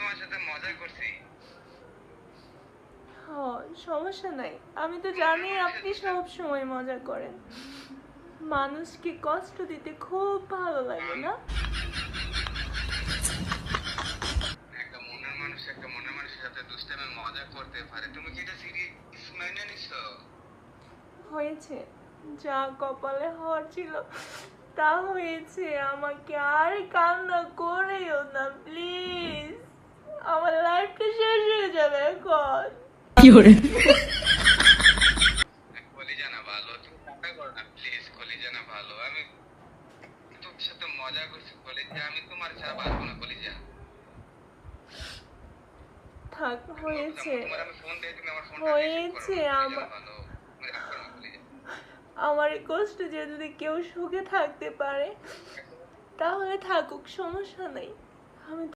তোমার সাথে মজা করছি। সমস্যা নাই, আমি তো জানি আপনি সব সময় মজা করেন। মানুষকে কষ্ট দিতে খুব ভালো লাগে না? একটা মনের মানুষের সাথে দুষ্টামি মজা করতে পারে, তুমি কি এটা সিরিয়াস মেনে নিছো? হয়েছে, যা কপালে হওয়ার ছিল তা হয়েছে। আমাকে আর কান্না করেও না প্লিজ, আমার লাইফটা শেষ হয়ে যাবে এখন। কলিজা না ভালো, তুমি কান্না করো না প্লিজ। কলিজা না ভালো, আমি তোমার সাথে মজা করছি কলিজা, আমি তোমার ছাড়া বাঁচবো না কলিজা। থাক, হয়েছে তোমার আমি ফোন দিই, তুমি আমার ফোনটা রিসিভ করো হয়েছে। না, কলিজা না ভালো, তুমি রাগ করো না কলিজা। আমার এই কষ্ট যে যদি কেউ সুখে থাকতে পারে তাহলে থাকুক, সমস্যা নেই। আমি